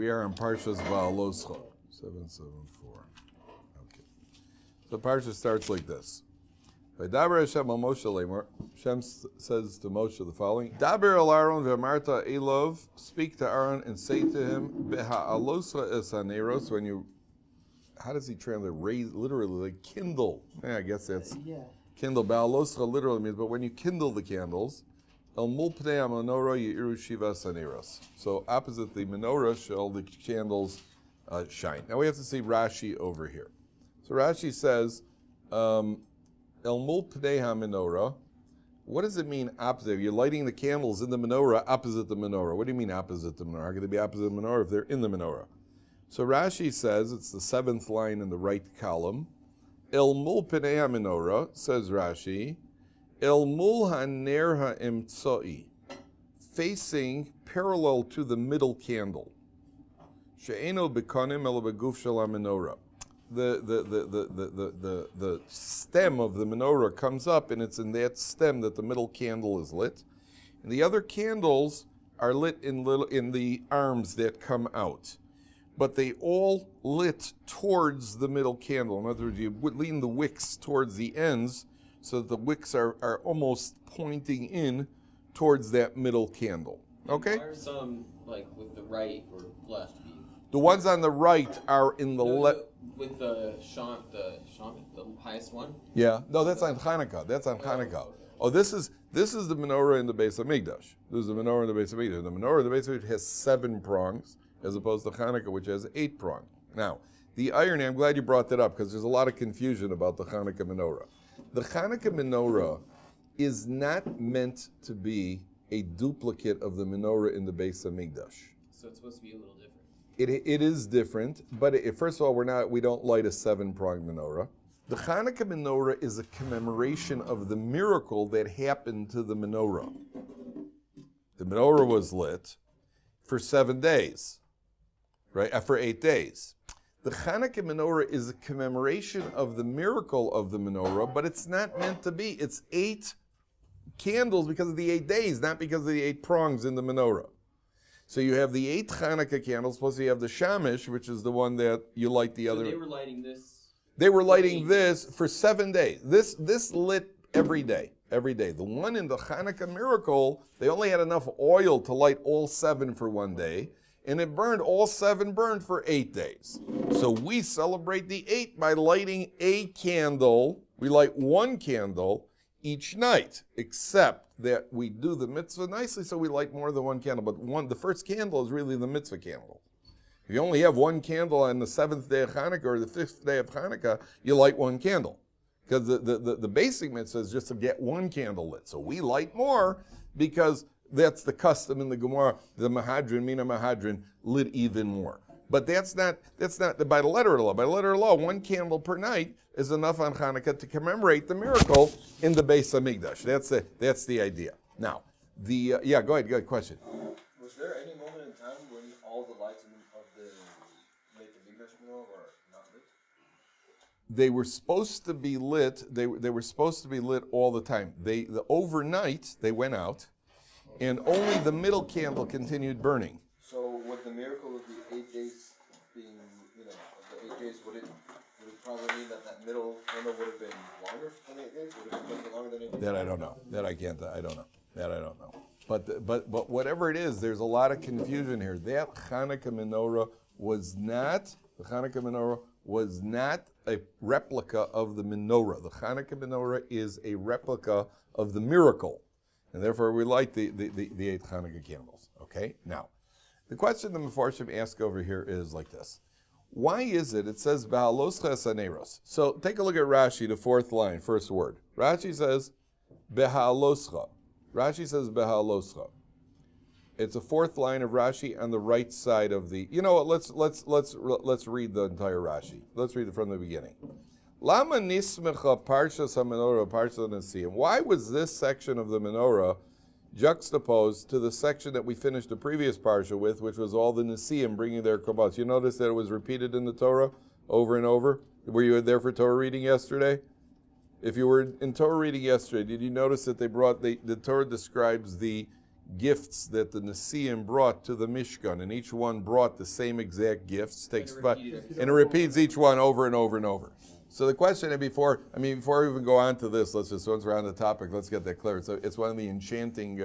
We are on Parshas Beha'alotcha, 774. Okay. So Parsha starts like this. Daber Hashem al Moshe Lemor. Hashem says to Moshe the following: Daber el Aaron ve'amarta elov. Speak to Aaron and say to him, Beha'alotcha es haneros. When you, how does he translate? Raise, literally, like kindle. Yeah, I guess that's kindle. Beha'alotcha literally means, but when you kindle the candles. El mul pnei menorah yiru shivas haneros. So opposite the menorah shall the candles shine. Now we have to see Rashi over here. So Rashi says, El mul pnei menorah. What does it mean opposite? You're lighting the candles in the menorah opposite the menorah. What do you mean opposite the menorah? How could they be opposite the menorah if they're in the menorah? So Rashi says, it's the seventh line in the right column. El mul pnei menorah, says Rashi, El mul haner ha'imtzoi, facing parallel to the middle candle. She'eno b'kanim elo b'guf shel ha'menorah. The stem of the menorah comes up, and it's in that stem that the middle candle is lit. And the other candles are lit in the arms that come out. But they all lit towards the middle candle. In other words, you lean the wicks towards the ends, so that the wicks are almost pointing in towards that middle candle. Okay? Why are some like with the right or left? The ones on the right are in the left. With the highest one? Yeah. No, that's on Hanukkah. That's on Hanukkah. Oh, this is the menorah in the base of Mikdash. This is the menorah in the base of Mikdash. The menorah in the base of Mikdash has 7 prongs, as opposed to Hanukkah, which has 8 prongs. Now, the irony, I'm glad you brought that up, because there's a lot of confusion about the Hanukkah menorah. The Hanukkah menorah is not meant to be a duplicate of the menorah in the base of Mikdash. So it's supposed to be a little different. It is different, but first of all, we don't light a 7-pronged menorah. The Hanukkah menorah is a commemoration of the miracle that happened to the menorah. The menorah was lit for 7 days, right? For 8 days. The Hanukkah menorah is a commemoration of the miracle of the menorah, but it's not meant to be. It's 8 candles because of the 8 days, not because of the 8 prongs in the menorah. So you have the 8 Hanukkah candles, plus you have the shamish, which is the one that you light the other. So they were lighting this? They were lighting this for 7 days. This lit every day, every day. The one in the Hanukkah miracle, they only had enough oil to light all 7 for 1 day. And it burned, all 7 burned for 8 days. So we celebrate the 8 by lighting a candle. We light 1 candle each night, except that we do the mitzvah nicely, so we light more than 1 candle. But the first candle is really the mitzvah candle. If you only have 1 candle on the 7th day of Hanukkah or the 5th day of Hanukkah, you light 1 candle. Because the basic mitzvah is just to get 1 candle lit. So we light more because that's the custom in the Gemara. The Mahadrin, Mina Mahadrin, lit even more. But that's not by the letter of law. By the letter of law, 1 candle per night is enough on Hanukkah to commemorate the miracle in the base of Mikdash. That's the idea. Now, go ahead, question. Was there any moment in time when all the lights of the Mikdash menorah were not lit? They were supposed to be lit. They were supposed to be lit all the time. Overnight they went out, and only the middle candle continued burning. So with the miracle of the 8 days being, of the 8 days, would it probably mean that middle candle would have been longer than 8 days? Would it have been longer than 8 days? That I don't know. I don't know. But whatever it is, there's a lot of confusion here. That Hanukkah menorah was not a replica of the menorah. The Hanukkah menorah is a replica of the miracle. And therefore we light the 8 Hanukkah candles. Okay? Now, the question the Mefarshim ask over here is like this. Why is it says Beha'alotcha es haneros? So take a look at Rashi, the 4th line, first word. Rashi says Beha'alotcha. It's a 4th line of Rashi on the right side of the. You know what? Let's read the entire Rashi. Let's read it from the beginning. Lama nismecha parshas hamenorah parshas nesiim. Why was this section of the menorah juxtaposed to the section that we finished the previous parsha with, which was all the nesiim bringing their korbanos? You notice that it was repeated in the Torah over and over. Were you there for Torah reading yesterday? If you were in Torah reading yesterday, did you notice that the Torah describes the gifts that the Nesiim brought to the Mishkan, and each one brought the same exact gifts, takes five, and it repeats each one over and over and over. So the question, before we even go on to this, let's just, once we're on the topic, let's get that clear. So it's one of the enchanting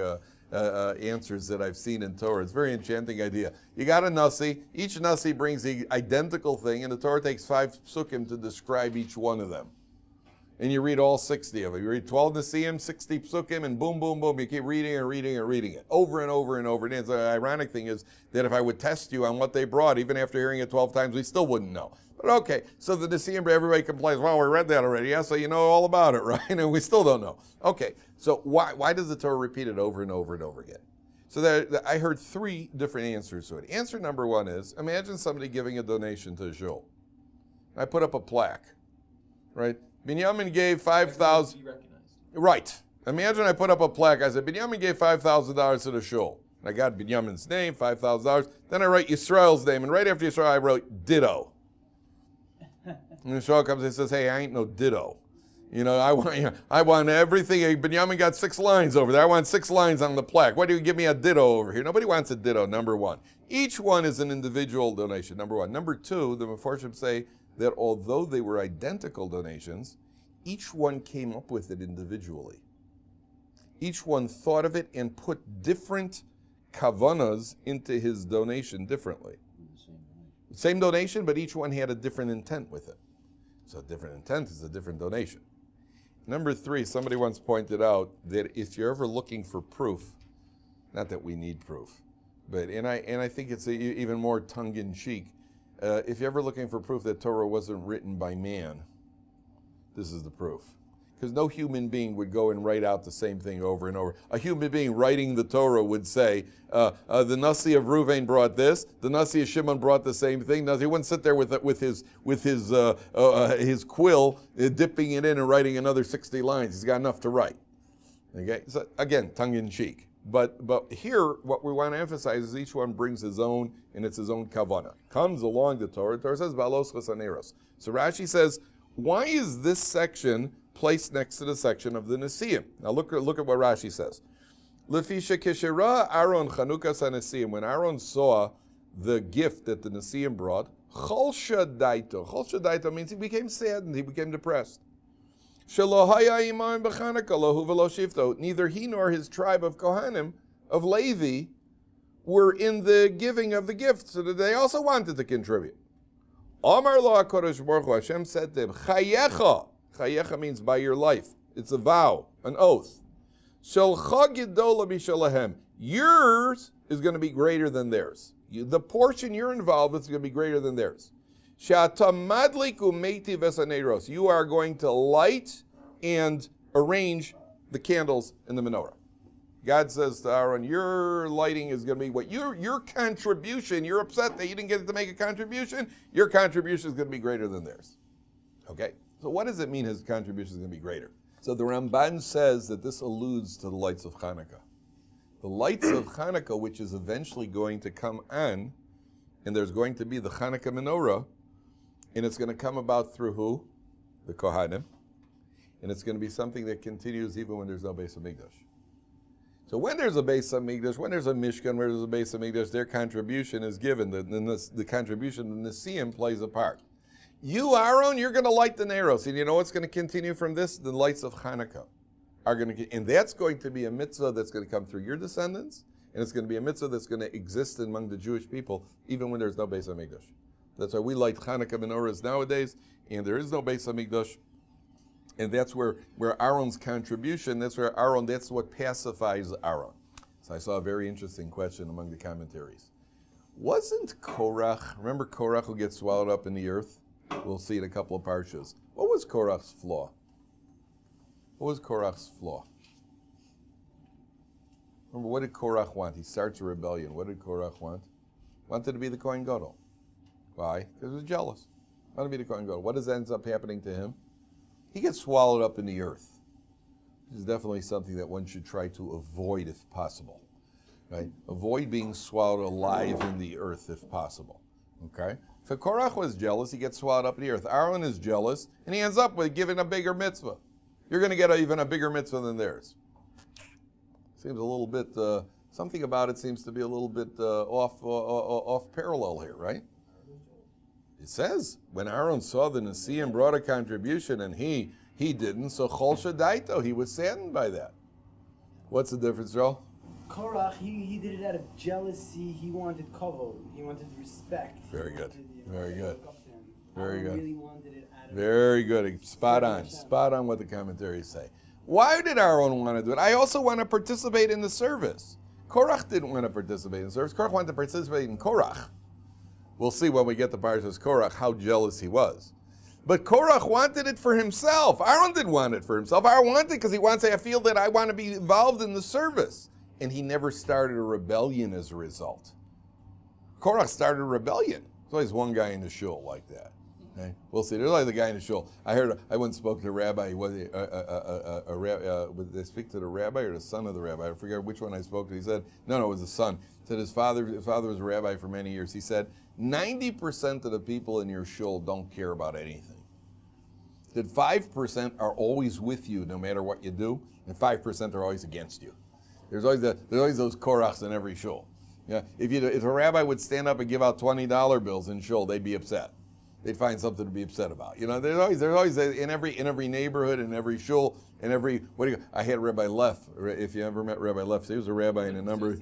answers that I've seen in Torah. It's a very enchanting idea. You got a Nasi, each Nasi brings the identical thing, and the Torah takes 5 psukim to describe each one of them. And you read all 60 of it. You read 12 Nesiim, 60 psukim, and boom, boom, boom. You keep reading and reading and reading it over and over and over. And the ironic thing is that if I would test you on what they brought, even after hearing it 12 times, we still wouldn't know. But okay, so the Nesiim, everybody complains, well, we read that already. Yeah, so you know all about it, right? And we still don't know. Okay, so why does the Torah repeat it over and over and over again? So I heard 3 different answers to it. Answer number 1 is, imagine somebody giving a donation to a shul. I put up a plaque, right? Binyamin gave 5,000. Right. Imagine I put up a plaque. I said, Binyamin gave $5,000 to the shul. I got Binyamin's name, $5,000. Then I write Yisrael's name, and right after Yisrael, I wrote ditto. And Yisrael comes and says, hey, I ain't no ditto. I want everything. Binyamin got 6 lines over there. I want 6 lines on the plaque. Why do you give me a ditto over here? Nobody wants a ditto, number 1. Each one is an individual donation, number 1. Number 2, the Mefarshim say that although they were identical donations, each one came up with it individually. Each one thought of it and put different kavanas into his donation differently. Same donation, but each one had a different intent with it. So a different intent is a different donation. Number 3, somebody once pointed out that if you're ever looking for proof, not that we need proof, but and I think it's even more tongue-in-cheek, if you're ever looking for proof that Torah wasn't written by man, this is the proof. Because no human being would go and write out the same thing over and over. A human being writing the Torah would say, the Nasi of Ruvain brought this, the Nasi of Shimon brought the same thing. He wouldn't sit there with his quill, dipping it in and writing another 60 lines. He's got enough to write. Okay, so again, tongue-in-cheek. But here, what we want to emphasize is each one brings his own, and it's his own kavana. Comes along the Torah. The Torah says, Beha'alotcha saneros. So Rashi says, why is this section placed next to the section of the Nesiim? Now look at what Rashi says. Lefisha kishera Aaron Chanukas HaNesiim. When Aaron saw the gift that the Nesiim brought, Chol shadaito. Chol shadaito means he became saddened, he became depressed. Shelo haya imam b'Chanukah lohu v'lo shifto. Neither he nor his tribe of Kohanim, of Levi, were in the giving of the gifts, so that they also wanted to contribute. Amar lo HaKadosh Baruch Hu, Hashem said to him, Chayecha. Chayecha means by your life. It's a vow, an oath. Shelcha gidola b'shelahem. Yours is going to be greater than theirs. The portion you're involved with is going to be greater than theirs. She'ata madlik u'meiti v'saneros. You are going to light and arrange the candles in the menorah. God says to Aaron, your lighting is going to be what your contribution. You're upset that you didn't get to make a contribution. Your contribution is going to be greater than theirs. Okay? So what does it mean his contribution is going to be greater? So the Ramban says that this alludes to the lights of Hanukkah. The lights of Hanukkah, which is eventually going to come on, and there's going to be the Hanukkah menorah, and it's going to come about through who? The Kohanim. And it's going to be something that continues even when there's no Beis HaMikdash. So when there's a Beis HaMikdash, when there's a Mishkan, where there's a Beis HaMikdash, their contribution is given. The contribution of the Nesiim plays a part. You, Aaron, you're going to light the Neros. And you know what's going to continue from this? The lights of Hanukkah are going to, and that's going to be a mitzvah that's going to come through your descendants, and it's going to be a mitzvah that's going to exist among the Jewish people, even when there's no Beis HaMikdash. That's why we light Hanukkah menorahs nowadays, and there is no Beis HaMikdash. And that's where Aaron's contribution, that's what pacifies Aaron. So I saw a very interesting question among the commentaries. Wasn't Korach, remember Korach who gets swallowed up in the earth? We'll see in a couple of parshas. What was Korach's flaw? What was Korach's flaw? Remember, what did Korach want? He starts a rebellion. What did Korach want? Wanted to be the Kohen Gadol. Why? Because he was jealous. Wanted to be the Kohen Gadol. What does ends up happening to him? He gets swallowed up in the earth. This is definitely something that one should try to avoid if possible. Right? Avoid being swallowed alive in the earth if possible. Okay? So Korach was jealous, he gets swallowed up in the earth. Aaron is jealous, and he ends up with giving a bigger mitzvah. You're going to get even a bigger mitzvah than theirs. Seems a little bit Something about it seems to be a little bit off parallel here, right? It says, when Aaron saw the Nesiim brought a contribution and he didn't, so Chol Shadaito, he was saddened by that. What's the difference, Joel? Korach, he did it out of jealousy. He wanted kavod. He wanted respect. Very good. Very good. Very Very good. Really wanted it out of Very good. Spot on. Spot on what the commentaries say. Why did Aaron want to do it? I also want to participate in the service. Korach didn't want to participate in the service. Korach wanted to participate in Korach. We'll see when we get to Parshas Korach how jealous he was. But Korach wanted it for himself. Aaron didn't want it for himself. Aaron wanted it because he wanted to say, I feel that I want to be involved in the service. And he never started a rebellion as a result. Korach started a rebellion. There's always one guy in the shul like that. Okay? We'll see. There's always the guy in the shul. I once spoke to a rabbi. Did they speak to the rabbi or the son of the rabbi? I forget which one I spoke to. He said, no, it was the son. He said his father was a rabbi for many years. He said, 90% of the people in your shul don't care about anything. That 5% are always with you no matter what you do, and 5% are always against you. There's always those korachs in every shul. Yeah, if a rabbi would stand up and give out $20 bills in shul, they'd be upset. They'd find something to be upset about. You know, there's always in every neighborhood, in every shul, in every I had Rabbi Leff. If you ever met Rabbi Leff, he was a rabbi in a number.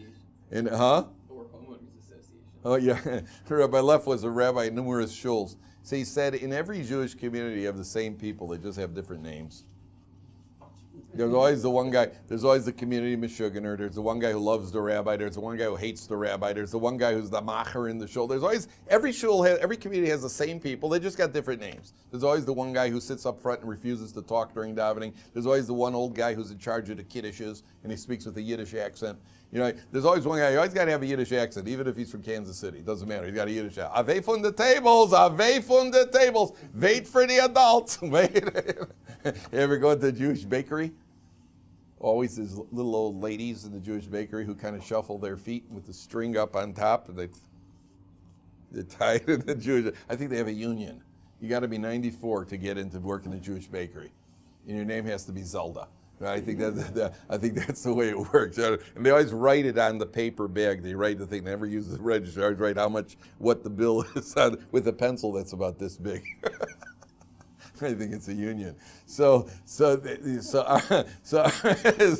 Or homeowners association. Oh yeah, Rabbi Leff was a rabbi in numerous shuls. So he said, in every Jewish community, you have the same people. They just have different names. There's always the one guy. There's always the community mishuganer. There's the one guy who loves the rabbi. There's the one guy who hates the rabbi. There's the one guy who's the macher in the shul. There's always every community has the same people. They just got different names. There's always the one guy who sits up front and refuses to talk during davening. There's always the one old guy who's in charge of the kiddushes and he speaks with a Yiddish accent. You know, there's always one guy. You always got to have a Yiddish accent, even if he's from Kansas City. Doesn't matter. He's got a Yiddish accent. Away from the tables. Away from the tables. Wait for the adults. Wait. You ever go to the Jewish bakery? Always these little old ladies in the Jewish bakery who kind of shuffle their feet with the string up on top, and they're tied in the Jewish. I think they have a union. You got to be 94 to get into work in the Jewish bakery, and your name has to be Zelda. I think that's the way it works. And they always write it on the paper bag. They write the thing. They never use the register. They always write what the bill is on with a pencil that's about this big. I think it's a union. So is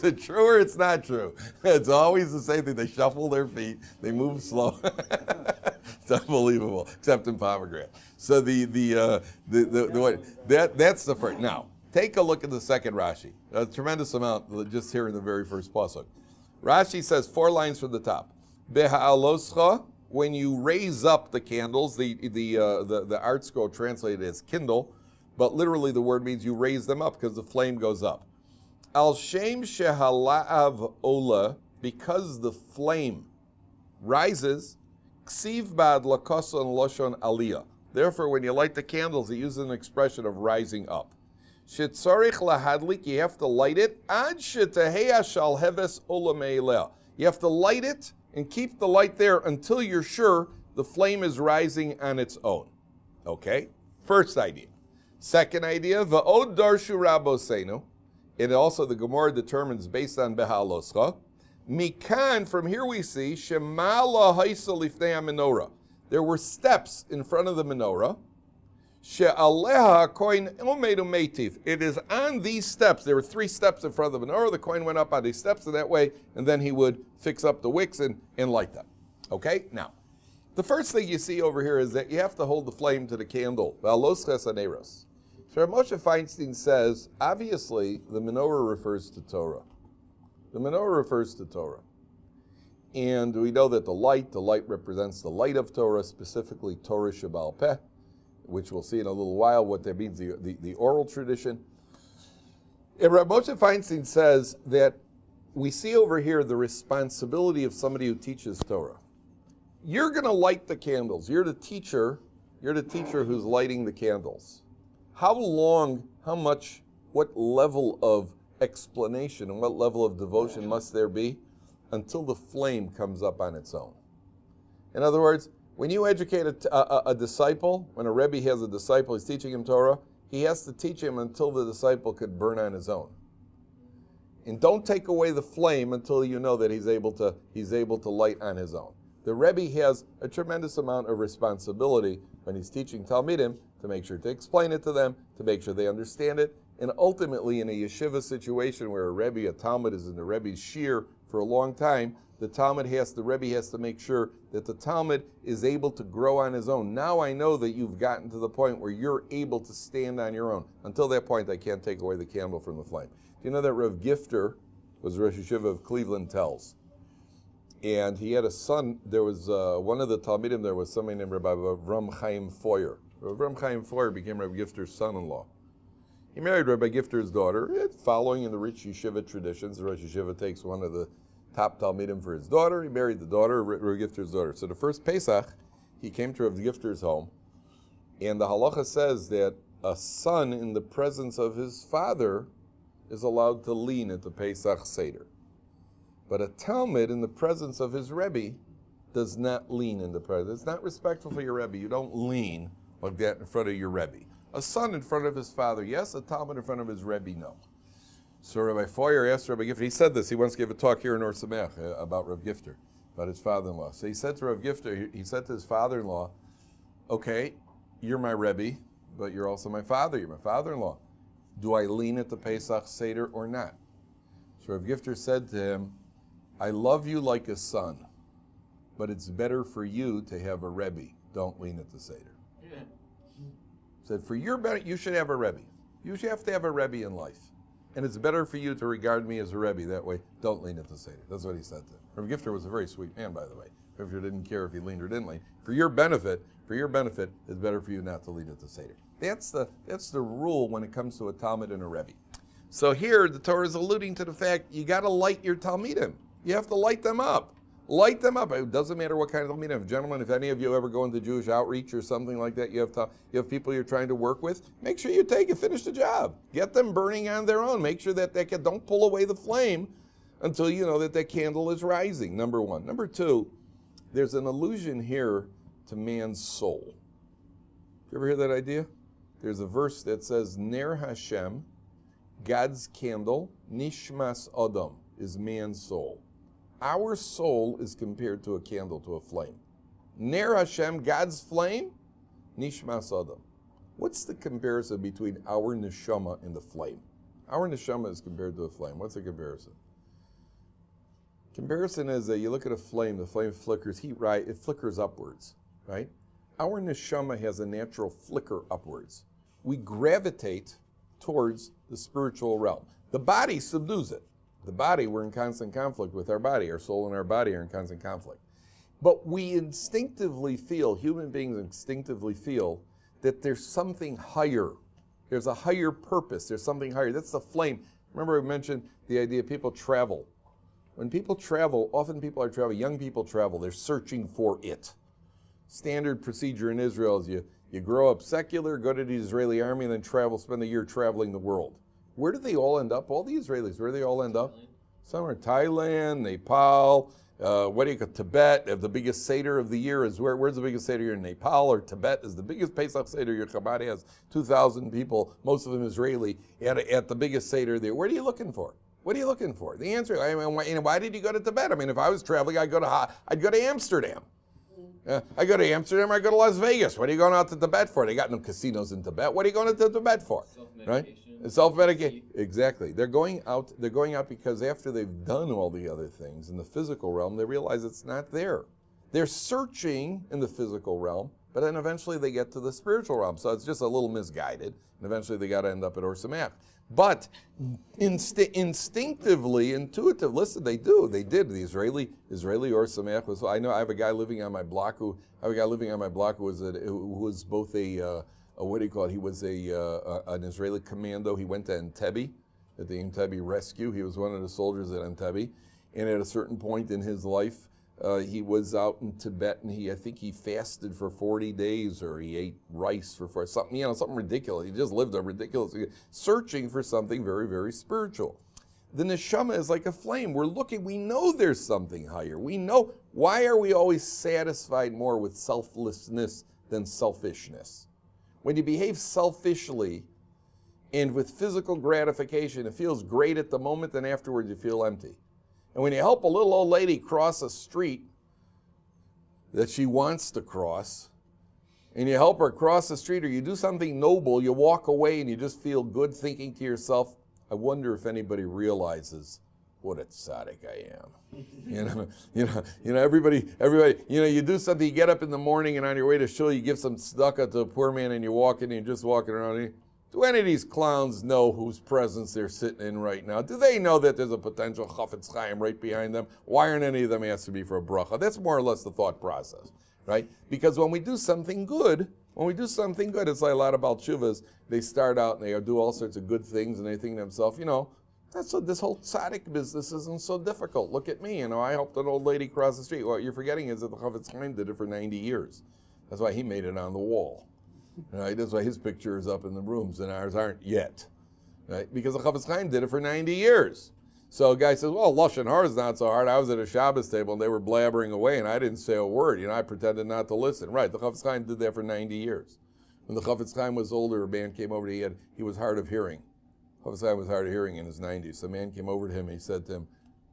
it true or it's not true? It's always the same thing. They shuffle their feet. They move slow. It's unbelievable, except in pomegranate. So that's the first. Now take a look at the second Rashi. A tremendous amount just here in the very first pasuk. Rashi says 4 lines from the top. Beha'alotcha, when you raise up the candles, the art scroll translated as kindle. But literally the word means you raise them up because the flame goes up. Al shem shehala'av ola, because the flame rises, ksiv bad lakoson loshon aliyah. Therefore, when you light the candles, it uses an expression of rising up. Shetzorich lahadlik, you have to light it. Ad shetaheya shal heves ola meileh. You have to light it and keep the light there until you're sure the flame is rising on its own. Okay? First idea. Second idea, va'od darshu rabosenu. It also, the Gemara determines based on Beha'alotcha. Mikan, from here we see, shemala haisa lifnei menorah. There were steps in front of the menorah. She'aleha koin omedu meitiv. It is on these steps. There were 3 steps in front of the menorah. The kohen went up on these steps in that way, and then he would fix up the wicks and light them. Okay? Now, the first thing you see over here is that you have to hold the flame to the candle. Ve'alosches aneros. So Moshe Feinstein says, obviously, the menorah refers to Torah. The menorah refers to Torah. And we know that the light represents the light of Torah, specifically Torah Sheba'al Peh, which we'll see in a little while what that means, the oral tradition. And Rabbi Moshe Feinstein says that we see over here the responsibility of somebody who teaches Torah. You're going to light the candles. You're the teacher who's lighting the candles. How long, how much, what level of explanation and what level of devotion must there be until the flame comes up on its own? In other words, when you educate a disciple, when a Rebbe has a disciple, he's teaching him Torah, he has to teach him until the disciple could burn on his own. And don't take away the flame until you know that he's able to light on his own. The Rebbe has a tremendous amount of responsibility when he's teaching Talmidim to make sure to explain it to them, to make sure they understand it, and ultimately in a yeshiva situation where a Talmud is in the Rebbe's shir for a long time, the Rebbe has to make sure that the Talmud is able to grow on his own. Now I know that you've gotten to the point where you're able to stand on your own. Until that point, I can't take away the candle from the flame. Do you know that Rav Gifter was Rosh Yeshiva of Cleveland Tells? And he had a son. There was one of the Talmidim, there was somebody named Rabbi Avram Chaim Foyer. Avram Chaim Foyer became Rabbi Gifter's son-in-law. He married Rabbi Gifter's daughter, following in the rich yeshiva traditions. The Rosh Yeshiva takes one of the top Talmidim for his daughter. He married the daughter, Rabbi Gifter's daughter. So the first Pesach, he came to Rabbi Gifter's home, and the halacha says that a son in the presence of his father is allowed to lean at the Pesach Seder. But a Talmud in the presence of his Rebbe does not lean in the presence. It's not respectful for your Rebbe. You don't lean like that in front of your Rebbe. A son in front of his father, yes. A Talmud in front of his Rebbe, no. So Rabbi Foyer asked Rabbi Gifter, he said this, he once gave a talk here in Or Sameach about Rabbi Gifter, about his father-in-law. So he said to Rabbi Gifter, he said to his father-in-law, okay, you're my Rebbe, but you're also my father, you're my father-in-law. Do I lean at the Pesach Seder or not? So Rabbi Gifter said to him, I love you like a son, but it's better for you to have a Rebbe. Don't lean at the Seder. Yeah. Said, for your benefit, you should have a Rebbe. You should have to have a Rebbe in life. And it's better for you to regard me as a Rebbe. That way, don't lean at the Seder. That's what he said to him. Rabbi Gifter was a very sweet man, by the way. Rabbi Gifter didn't care if he leaned or didn't lean. For your benefit, it's better for you not to lean at the Seder. That's the rule when it comes to a Talmud and a Rebbe. So here, the Torah is alluding to the fact you got to light your Talmidim. You have to light them up. Light them up. It doesn't matter what kind of Talmidim. Gentlemen, if any of you ever go into Jewish outreach or something like that, you have people you're trying to work with, make sure you finish the job. Get them burning on their own. Make sure that don't pull away the flame until you know that candle is rising, number one. Number two, there's an allusion here to man's soul. You ever hear that idea? There's a verse that says, Ner Hashem, God's candle, Nishmas Adam, is man's soul. Our soul is compared to a candle, to a flame. Ner Hashem, God's flame, Nishmas Adam. What's the comparison between our neshama and the flame? Our neshama is compared to a flame. What's the comparison? Comparison is that you look at a flame, the flame flickers, it flickers upwards, right? Our neshama has a natural flicker upwards. We gravitate towards the spiritual realm. The body subdues it. The body, we're in constant conflict with our body. Our soul and our body are in constant conflict. But we instinctively feel, human beings instinctively feel, that there's something higher. There's a higher purpose. There's something higher. That's the flame. Remember I mentioned the idea people travel. When people travel, often people are traveling, young people travel, they're searching for it. Standard procedure in Israel is you grow up secular, go to the Israeli army, and then travel, spend a year traveling the world. Where do they all end up? All the Israelis, where do they all end up? Some are Thailand, Nepal, Tibet. The biggest Seder of the year is where's the biggest Seder here? In Nepal or Tibet is the biggest Pesach Seder. Your Chabad has 2,000 people, most of them Israeli, at the biggest Seder there. What are you looking for? What are you looking for? The answer, why did you go to Tibet? If I was traveling, I'd go to Amsterdam. I go to Amsterdam or I go to Las Vegas. What are you going out to Tibet for? They got no casinos in Tibet. What are you going to Tibet for? Right? Self-medication. Exactly. They're going out because after they've done all the other things in the physical realm, they realize it's not there. They're searching in the physical realm, but then eventually they get to the spiritual realm. So it's just a little misguided, and eventually they got to end up at Or Sameach. But instinctively, intuitive, listen, they did. The Israeli Or Sameach was, I know I have a guy living on my block who was both he was an Israeli commando. He went to Entebbe, at the Entebbe rescue. He was one of the soldiers at Entebbe. And at a certain point in his life, he was out in Tibet, and I think he fasted for 40 days, or he ate rice for something ridiculous. He just lived a ridiculous, searching for something very, very spiritual. The neshama is like a flame. We know there's something higher. We know, why are we always satisfied more with selflessness than selfishness? When you behave selfishly, and with physical gratification. It feels great at the moment, and afterwards you feel empty. And when you help a little old lady cross a street that she wants to cross, and you help her cross the street, or you do something noble, you walk away and you just feel good thinking to yourself, I wonder if anybody realizes what a tzaddik I am. Everybody, you do something, you get up in the morning and on your way to shul, you give some tzedakah to a poor man and you walk in and you're just walking around. Do any of these clowns know whose presence they're sitting in right now? Do they know that there's a potential chafetz chaim right behind them? Why aren't any of them asked to be for a bracha? That's more or less the thought process, right? Because when we do something good, it's like a lot of Baal Teshuvas, they start out and they do all sorts of good things and they think to themselves, that's what this whole tzaddik business isn't so difficult. Look at me, I helped an old lady cross the street. What you're forgetting is that the chafetz chaim did it for 90 years. That's why he made it on the wall. Right? That's why his picture is up in the rooms and ours aren't yet. Right? Because the chafetz chaim did it for 90 years. So a guy says, well, Lashon Hara is not so hard. I was at a Shabbos table and they were blabbering away and I didn't say a word. I pretended not to listen. Right, the chafetz chaim did that for 90 years. When the chafetz chaim was older, a man came over to him, he was hard of hearing. Chafetz chaim was hard of hearing in his 90s. So a man came over to him and he said to him,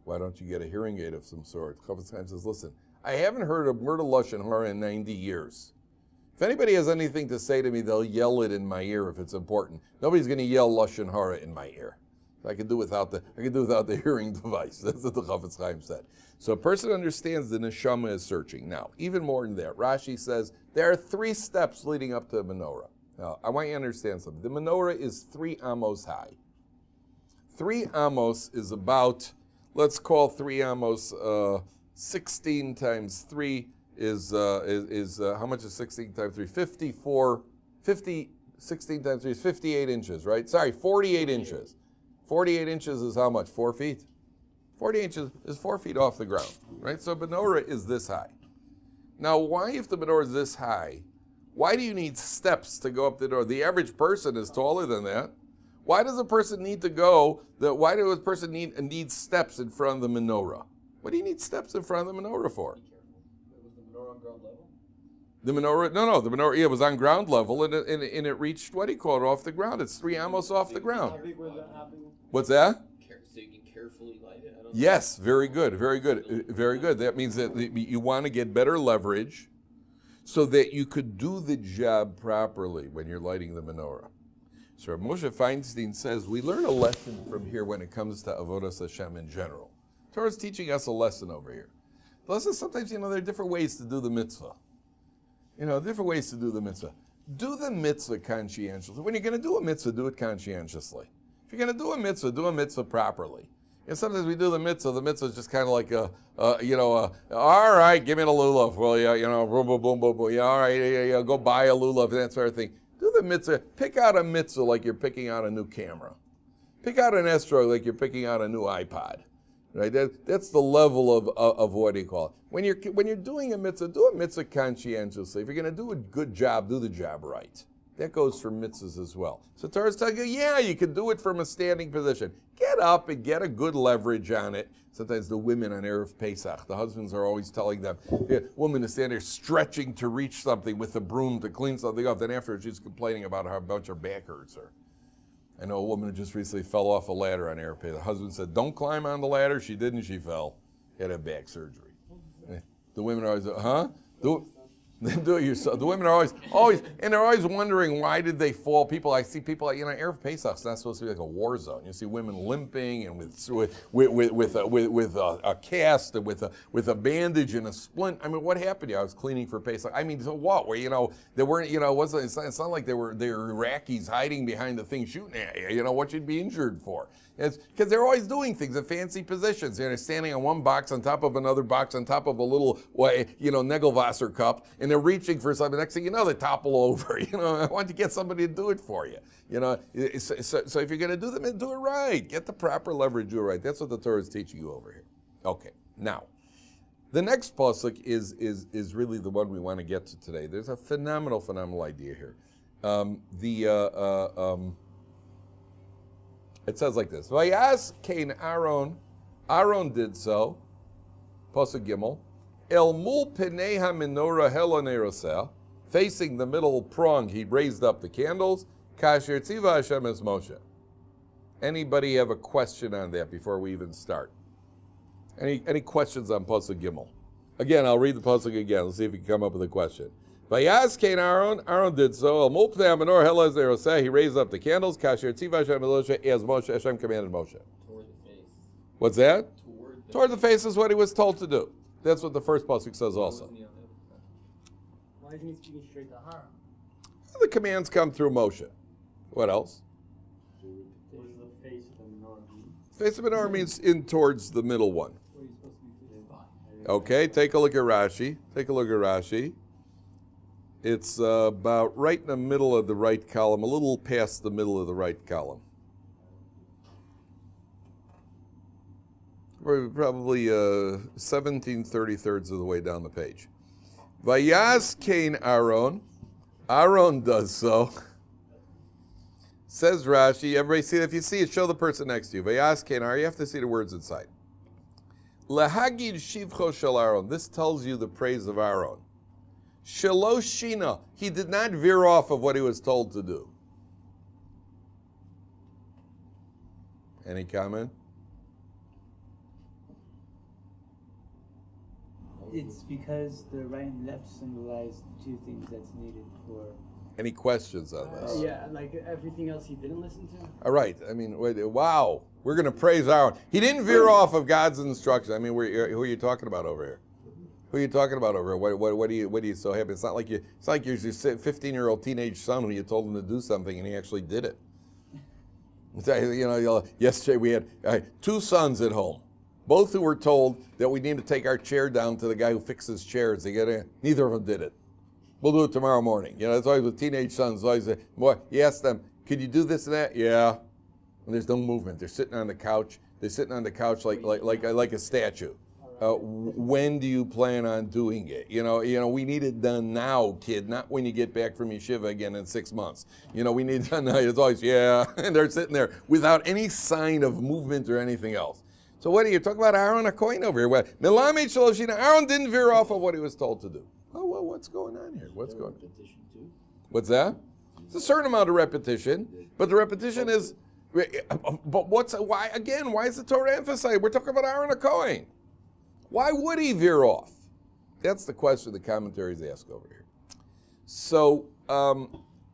why don't you get a hearing aid of some sort? Chafetz chaim says, listen, I haven't heard a word of Lashon Hara in 90 years. If anybody has anything to say to me, they'll yell it in my ear if it's important. Nobody's going to yell Lashon Hara in my ear. I can do without the hearing device. That's what the Chafetz Chaim said. So a person understands the neshama is searching. Now, even more than that, Rashi says there are 3 steps leading up to the menorah. Now, I want you to understand something. The menorah is 3 amos high. 3 amos is about, let's call 3 amos 16 times 3 is how much is 16 times 3? 16 times 3 is 58 inches, right? Sorry, 48 inches. 48 inches is how much? 4 feet? 48 inches is 4 feet off the ground, right? So menorah is this high. Now, why, if the menorah is this high, why do you need steps to go up the door? The average person is taller than that. Why does a person need to go? Why does a person need steps in front of the menorah? What do you need steps in front of the menorah for? Was the menorah on ground level? The menorah, the menorah, was on ground level and it reached, what do you call it, off the ground? It's 3 amos off the ground. What's that? So you can carefully light it? Yes, very good, very good, very good. That means that you want to get better leverage so that you could do the job properly when you're lighting the menorah. So Moshe Feinstein says, we learn a lesson from here when it comes to Avodas Hashem in general. Torah is teaching us a lesson over here. The lesson, sometimes, there are different ways to do the mitzvah. Different ways to do the mitzvah. Do the mitzvah conscientiously. When you're going to do a mitzvah, do it conscientiously. If you're going to do a mitzvah properly. And sometimes we do the mitzvah is just kind of like all right, give me the lulav. Well, boom, boom, boom, boom, boom. Yeah, all right, yeah, go buy a lulav, that sort of thing. Do the mitzvah. Pick out a mitzvah like you're picking out a new camera. Pick out an esrog like you're picking out a new iPod. Right? That's the level of what do you call it. When you're doing a mitzvah, do a mitzvah conscientiously. If you're going to do a good job, do the job right. That goes for mitzvahs as well. So Torah's telling you, you can do it from a standing position. Get up and get a good leverage on it. Sometimes the women on Erev Pesach, the husbands are always telling them, woman is standing there stretching to reach something with a broom to clean something up. Then after she's complaining about how much her back hurts her. I know a woman who just recently fell off a ladder on Erev Pesach. The husband said, don't climb on the ladder. She didn't, she fell. Had a back surgery. The women are always, do it yourself. The women are always, and they're always wondering why did they fall. I see people, Erev Pesach's not supposed to be like a war zone. You see women limping and with a cast and with a bandage and a splint. I mean, what happened to you? I was cleaning for Pesach. I mean, so what? Where they weren't, it's not like they were Iraqis hiding behind the thing shooting at you. What you'd be injured for? It's because they're always doing things in fancy positions. They're standing on one box on top of another box on top of a little, Negelwasser cup, and they're reaching for something. Next thing you know, they topple over. I want to get somebody to do it for you. So if you're going to do them, do it right. Get the proper leverage, do it right. That's what the Torah is teaching you over here. Okay, now, the next pasuk is really the one we want to get to today. There's a phenomenal idea here. It says like this: Vayas Cain Aaron. Aaron did so. Pasuk Gimel. El mul peneha menorah helaneroseh. Facing the middle prong, he raised up the candles. Kasher Tziva Hashem es Moshe. Anybody have a question on that before we even start? Any questions on Pasuk Gimel? Again, I'll read the Pasuk again. Let's see if you can come up with a question. Vayaz Cain Aaron. Aaron did so. He raised up the candles. Kasher Tziva Hashem Moshe as Moshe. Hashem commanded Moshe. Toward the face. What's that? Toward Toward the face is what he was told to do. That's what the first Pasuk says also. Why isn't he speaking straight to Aaron? The commands come through Moshe. What else? What does the face of the menorah mean? Face of menorah means in towards the middle one. What are you supposed to be facing? Okay, take a look at Rashi. Take a look at Rashi. It's about right in the middle of the right column, a little past the middle of the right column. Probably 17/33 of the way down the page. Vayaz Cain Aaron. Aaron does so. Says Rashi, everybody see it? If you see it, show the person next to you. Vayaz Cain Aaron, you have to see the words inside. Lehagid shivcho shel Aaron. This tells you the praise of Aaron. Shaloshina. He did not veer off of what he was told to do. Any comment? It's because the right and left symbolize two things that's needed for. Any questions on this? Yeah, like everything else he didn't listen to. All right. I mean, wow. We're going to praise Aaron. He didn't veer off of God's instruction. I mean, who are you talking about over here? Who are you talking about over here? What are you so happy? It's not like you're your 15-year-old teenage son when you told him to do something and he actually did it. Yesterday we had 2 sons at home, both who were told that we need to take our chair down to the guy who fixes chairs. Neither of them did it. We'll do it tomorrow morning. It's always with teenage sons. Always, you ask them, could you do this and that? Yeah. And there's no movement. They're sitting on the couch. They're sitting on the couch like a statue. When do you plan on doing it? We need it done now, kid, not when you get back from yeshiva again in 6 months. We need it done now. It's always, yeah. And they're sitting there without any sign of movement or anything else. So what are you talking about Aaron a coin over here? Aaron didn't veer off of what he was told to do. Oh, well, what's going on here? What's going on? What's that? It's a certain amount of repetition, but the repetition is, but why is the Torah emphasized? We're talking about Aaron a coin. Why would he veer off? That's the question the commentaries ask over here. So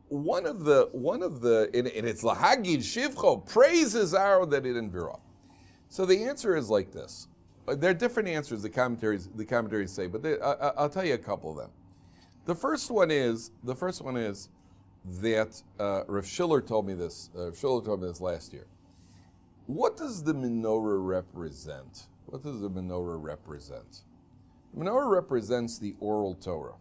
one of the, and it's lahagid shivcho, praises Aaron that he didn't veer off. So the answer is like this. There are different answers the commentaries say, but I'll tell you a couple of them. The first one is that Rav Schiller told me this. Last year. What does the menorah represent? What does the menorah represent? The menorah represents the oral Torah.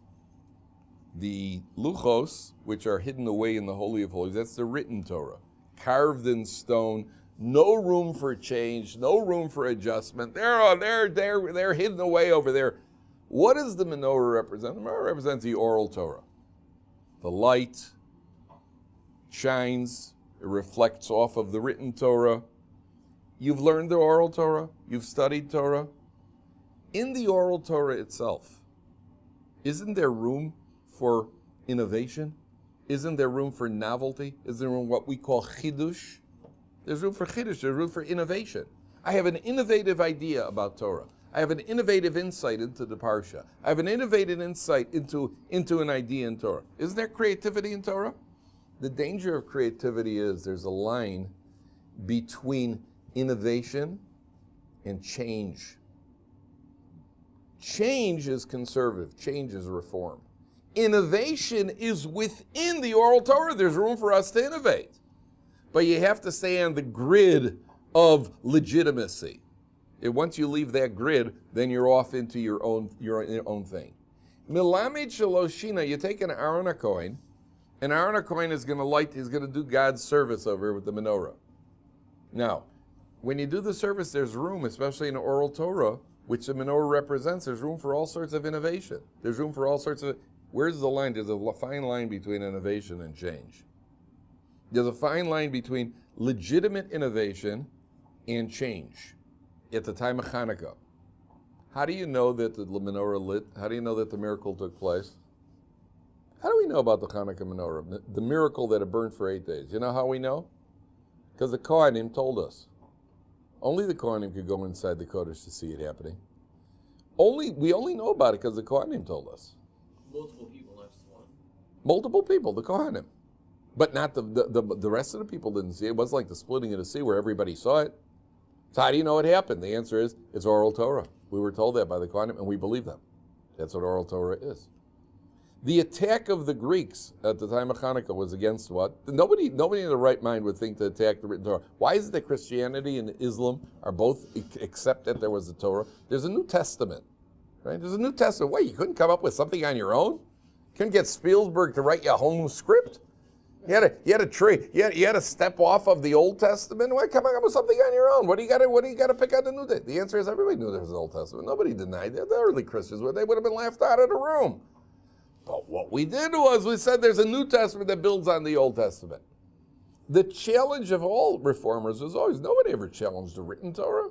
The luchos, which are hidden away in the Holy of Holies, that's the written Torah, carved in stone. No room for change, no room for adjustment. They're hidden away over there. What does the menorah represent? The menorah represents the oral Torah. The light shines, it reflects off of the written Torah. You've learned the oral Torah, you've studied Torah. In the oral Torah itself, isn't there room for innovation? Isn't there room for novelty? Is there room for what we call chidush? There's room for chiddush, there's room for innovation. I have an innovative idea about Torah. I have an innovative insight into the Parsha. I have an innovative insight into an idea in Torah. Isn't there creativity in Torah? The danger of creativity is there's a line between innovation and change. Change is conservative. Change is reform. Innovation is within the oral Torah. There's room for us to innovate. But you have to stay on the grid of legitimacy. And once you leave that grid, then you're off into your own thing. Milamed shaloshina, you take an Aaron HaKohen, and Aaron HaKohen is going to do God's service over here with the menorah. Now, when you do the service, there's room, especially in the oral Torah, which the menorah represents, there's room for all sorts of innovation. There's room for all sorts of, where's the line? There's a fine line between innovation and change. There's a fine line between legitimate innovation and change. At the time of Hanukkah, how do you know that the menorah lit? How do you know that the miracle took place? How do we know about the Hanukkah menorah, the miracle that it burned for 8 days? You know how we know? Because the Kohanim told us. Only the Kohanim could go inside the Kodesh to see it happening. We only know about it because the Kohanim told us. Multiple people, not just one. Multiple people, the Kohanim. But not the rest of the people didn't see it. It wasn't like the splitting of the sea where everybody saw it. So how do you know it happened? The answer is, it's oral Torah. We were told that by the Kohanim, and we believe them. That's what oral Torah is. The attack of the Greeks at the time of Hanukkah was against what? Nobody in their right mind would think to attack the written Torah. Why is it that Christianity and Islam are both accept that there was a Torah? There's a New Testament, right? There's a New Testament. Wait, you couldn't come up with something on your own? Couldn't get Spielberg to write you a whole new script? You had to step off of the Old Testament. Why come up with something on your own? What do you got to pick on the New Testament? The answer is everybody knew there was an Old Testament. Nobody denied that. The early Christians they would have been laughed out of the room. But what we did was we said there's a New Testament that builds on the Old Testament. The challenge of all reformers was always nobody ever challenged the written Torah.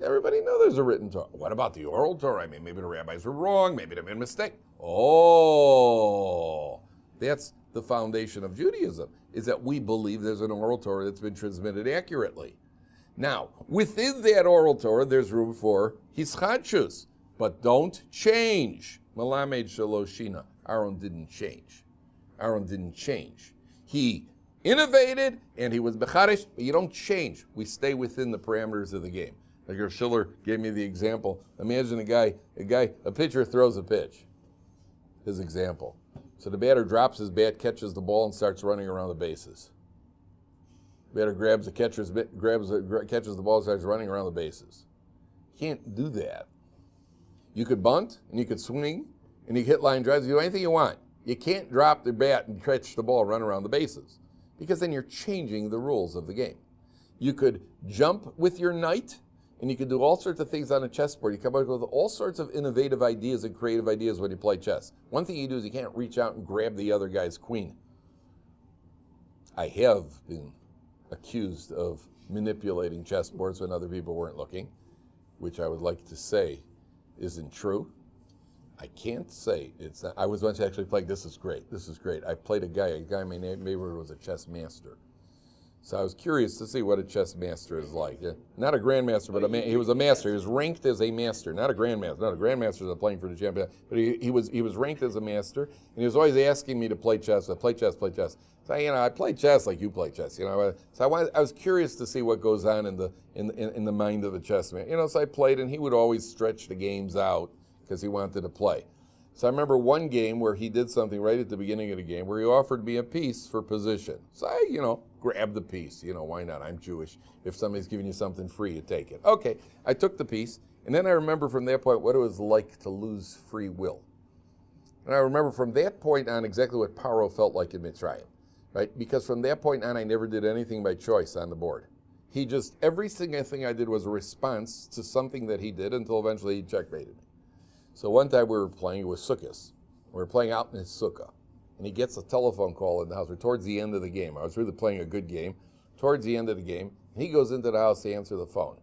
Everybody knew there's a written Torah. What about the oral Torah? I mean, maybe the rabbis were wrong. Maybe they made a mistake. Oh, that's the foundation of Judaism, is that we believe there's an oral Torah that's been transmitted accurately. Now, within that oral Torah, there's room for hischadshus, but don't change. Malamed shaloshina. Aaron didn't change. He innovated and he was becharish, but you don't change. We stay within the parameters of the game. Like your Schiller gave me the example. Imagine a pitcher throws a pitch. His example. So the batter drops his bat, catches the ball, and starts running around the bases. The batter catches the ball, and starts running around the bases. Can't do that. You could bunt, and you could swing, and you could hit line drives. You do anything you want. You can't drop the bat and catch the ball, and run around the bases, because then you're changing the rules of the game. You could jump with your knight, and you can do all sorts of things on a chessboard. You come up with all sorts of innovative ideas and creative ideas when you play chess. One thing you do is you can't reach out and grab the other guy's queen. I have been accused of manipulating chessboards when other people weren't looking, which I would like to say isn't true. I can't say it's not. I was once actually playing, this is great. I played a guy in my neighborhood was a chess master. So I was curious to see what a chess master is like. Yeah. Not a grandmaster, but he was a master. He was ranked as a master, not a grandmaster. Not a grandmaster is playing for the champion, but he was ranked as a master, and he was always asking me to play chess. Play chess. So I play chess like you play chess. So I was curious to see what goes on in the mind of a chess man. So I played, and he would always stretch the games out because he wanted to play. So I remember one game where he did something right at the beginning of the game where he offered me a piece for position. So I, grabbed the piece. Why not? I'm Jewish. If somebody's giving you something free, you take it. Okay, I took the piece, and then I remember from that point what it was like to lose free will. And I remember from that point on exactly what Paro felt like in Mitzrayim, right? Because from that point on, I never did anything by choice on the board. Every single thing I did was a response to something that he did until eventually he checkmated me. So one time we were playing, it was Sukkot. We were playing out in his sukkah. And he gets a telephone call in the house. We're towards the end of the game. I was really playing a good game. Towards the end of the game, he goes into the house to answer the phone.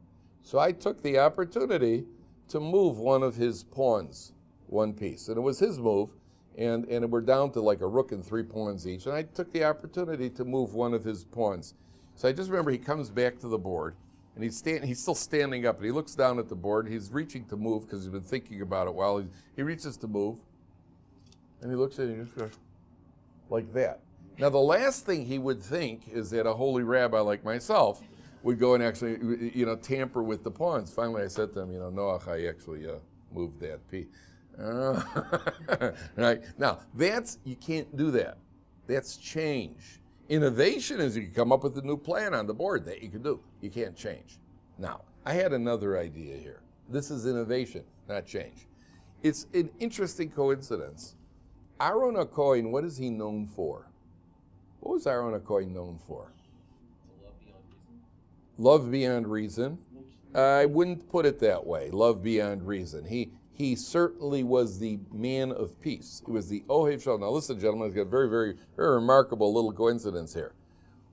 So I took the opportunity to move one of his pawns, one piece. And it was his move, and we're down to like a rook and 3 pawns each. And I took the opportunity to move one of his pawns. So I just remember he comes back to the board, and he's still standing up, and he looks down at the board. He's reaching to move because he's been thinking about it while he reaches to move, and he looks at it and he just goes like that. Now, the last thing he would think is that a holy rabbi like myself would go and actually, tamper with the pawns. Finally, I said to him, Noach, I actually moved that piece. Right? Now, you can't do that. That's change. Innovation is you can come up with a new plan on the board that you can do. You can't change. Now, I had another idea here. This is innovation, not change. It's an interesting coincidence. Aaron HaKohen, what is he known for? What was Aaron HaKohen known for? Love beyond reason. I wouldn't put it that way, love beyond reason. He certainly was the man of peace. He was the Ohev Shalom. Now listen, gentlemen, it's got a very, very, very remarkable little coincidence here.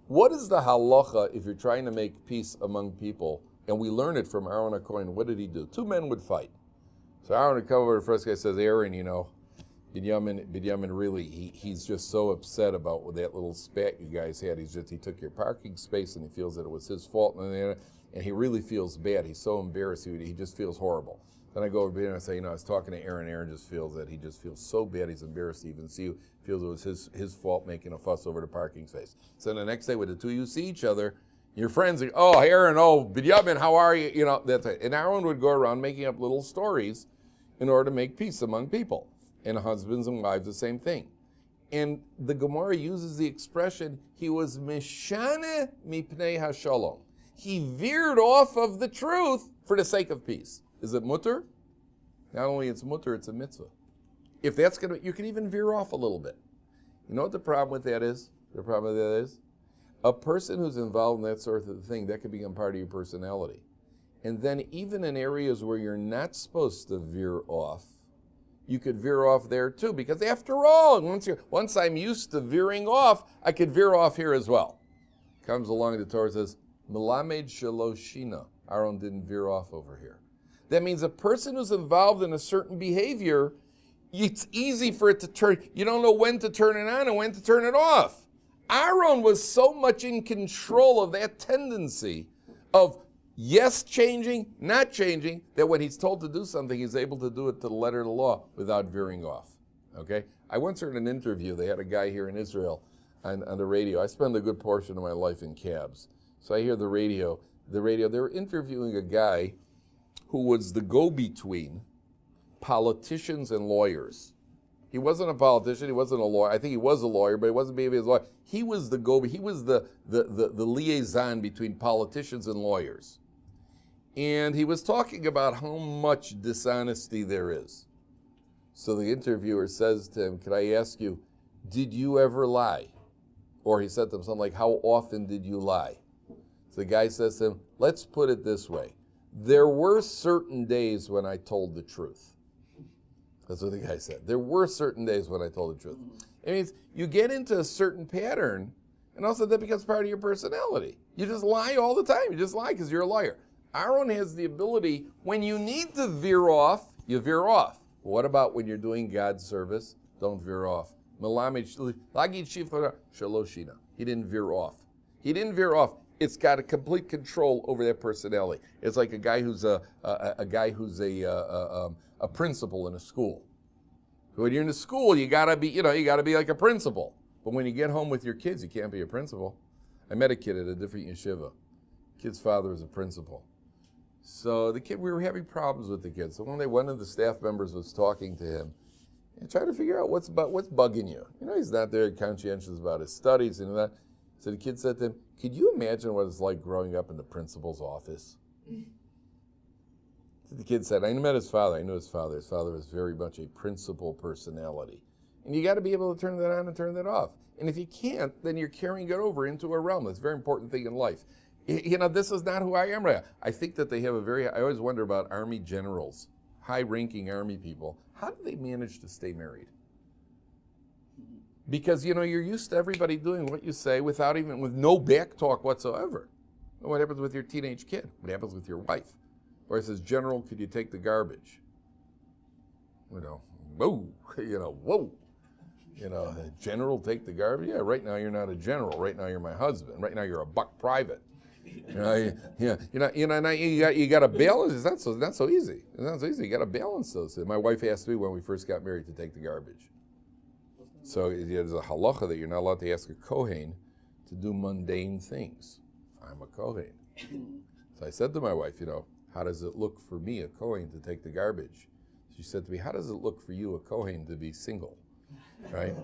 What is the halacha if you're trying to make peace among people? And we learn it from Aaron HaKohen. What did he do? 2 men would fight. So Aaron would come over to the first guy and says, Aaron, Binyamin really, he's just so upset about that little spat you guys had. He took your parking space and he feels that it was his fault, and he really feels bad. He's so embarrassed. He just feels horrible. Then I go over to Binyamin and I say, I was talking to Aaron. Aaron just feels that he just feels so bad. He's embarrassed to even see you. Feels it was his fault making a fuss over the parking space. So the next day when the two of you see each other, your friends are, oh, Aaron, oh, Binyamin, how are you? That's it. And Aaron would go around making up little stories in order to make peace among people. And husbands and wives, the same thing. And the Gemara uses the expression, he was mishane mipnei hashalom. He veered off of the truth for the sake of peace. Is it mutter? Not only it's mutter, it's a mitzvah. If that's you can even veer off a little bit. You know what the problem with that is? A person who's involved in that sort of thing, that could become part of your personality. And then even in areas where you're not supposed to veer off, you could veer off there too, because after all, once I'm used to veering off, I could veer off here as well. Comes along, the Torah says, Melamed Shaloshina. Aaron didn't veer off over here. That means a person who's involved in a certain behavior, it's easy for it to turn. You don't know when to turn it on and when to turn it off. Aaron was so much in control of that tendency of yes changing, not changing, that when he's told to do something, he's able to do it to the letter of the law without veering off. Okay? I once heard an interview. They had a guy here in Israel on the radio. I spend a good portion of my life in cabs. So I hear the radio. They were interviewing a guy who was the go-between politicians and lawyers. He wasn't a politician, he wasn't a lawyer. I think he was a lawyer, but he wasn't maybe a lawyer. He was the liaison between politicians and lawyers. And he was talking about how much dishonesty there is. So the interviewer says to him, "Can I ask you, did you ever lie?" Or he said to him something like, "How often did you lie?" So the guy says to him, "Let's put it this way. There were certain days when I told the truth." That's what the guy said. There were certain days when I told the truth. It means you get into a certain pattern, and also that becomes part of your personality. You just lie all the time. You just lie because you're a liar. Aaron has the ability, when you need to veer off, you veer off. But what about when you're doing God's service? Don't veer off. He didn't veer off. He didn't veer off. It's got a complete control over their personality. It's like a guy who's a principal in a school. When you're in a school, you gotta be like a principal. But when you get home with your kids, you can't be a principal. I met a kid at a different yeshiva. Kid's father was a principal. So we were having problems with the kid. So one day, one of the staff members was talking to him and trying to figure out what's bugging you. He's not very conscientious about his studies and that. So the kid said to him, "Could you imagine what it's like growing up in the principal's office?" So the kid said, I met his father. I knew his father. His father was very much a principal personality. And you got to be able to turn that on and turn that off. And if you can't, then you're carrying it over into a realm. That's a very important thing in life. This is not who I am right now. I think that they have I always wonder about army generals, high-ranking army people. How do they manage to stay married? Because, you're used to everybody doing what you say with no back talk whatsoever. What happens with your teenage kid? What happens with your wife? Or it says, "General, could you take the garbage?" Whoa, whoa. General, take the garbage? Yeah, right now you're not a general. Right now you're my husband. Right now you're a buck private. You got to balance. It's not so easy. It's not so easy. You got to balance those. My wife asked me when we first got married to take the garbage. So there's a halacha that you're not allowed to ask a kohen to do mundane things. I'm a kohen. So I said to my wife, how does it look for me, a kohen, to take the garbage? She said to me, how does it look for you, a kohen, to be single? Right?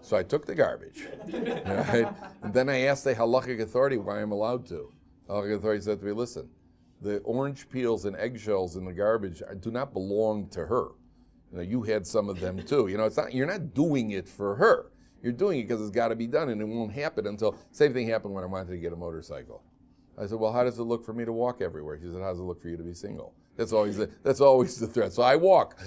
So I took the garbage. Right? And then I asked the halachic authority why I'm allowed to. The halachic authority said to me, listen, the orange peels and eggshells in the garbage do not belong to her. You had some of them too. You're not doing it for her. You're doing it because it's got to be done, and it won't happen until. Same thing happened when I wanted to get a motorcycle. I said, well, how does it look for me to walk everywhere? She said, how does it look for you to be single? That's always the threat. So I walk.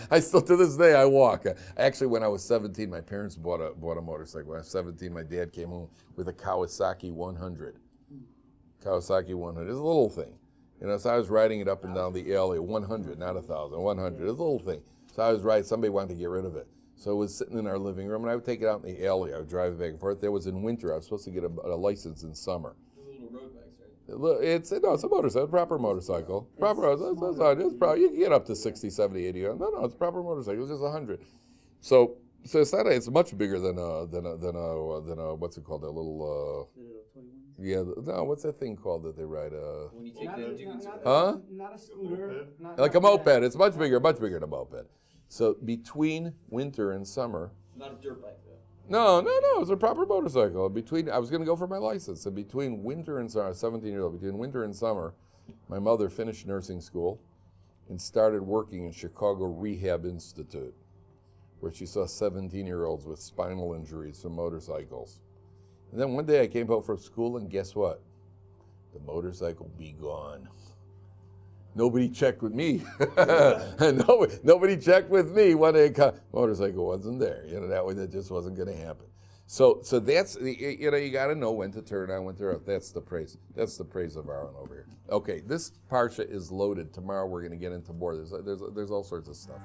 I still, to this day, I walk. Actually, when I was 17, my parents bought a motorcycle. When I was 17, my dad came home with a Kawasaki 100. Kawasaki 100. It's a little thing. So I was riding it up and down the alley, 100, not 1,000, 100. It's a little thing. So I was right. Somebody wanted to get rid of it. So it was sitting in our living room, and I would take it out in the alley. I would drive it back and forth. That was in winter. I was supposed to get a license in summer. The little road bikes, right? It's a motorcycle, proper motorcycle. Proper, it's probably, you can get up to 60, 70, 80. No, it's a proper motorcycle. It's just 100. So it's not. It's much bigger than a what's it called? A little. The little toy ones. Yeah. No, what's that thing called that they ride? When you take Not, the a, dunes, Huh? not a scooter. Not, Like a not moped. It's much bigger than a moped. So between winter and summer. not a dirt bike though. No, it was a proper motorcycle. I was going to go for my license, and between winter and summer, I was 17-year-old, between winter and summer, my mother finished nursing school and started working in Chicago Rehab Institute, where she saw 17-year-olds with spinal injuries from motorcycles. And then one day I came home from school, and guess what? The motorcycle be gone. Nobody checked with me. Nobody checked with me when the motorcycle wasn't there. That just wasn't going to happen. So that's you got to know when to turn on, when to turn off. That's the praise. That's the praise of Aaron over here. Okay, this parsha is loaded. Tomorrow we're going to get into more. There's all sorts of stuff.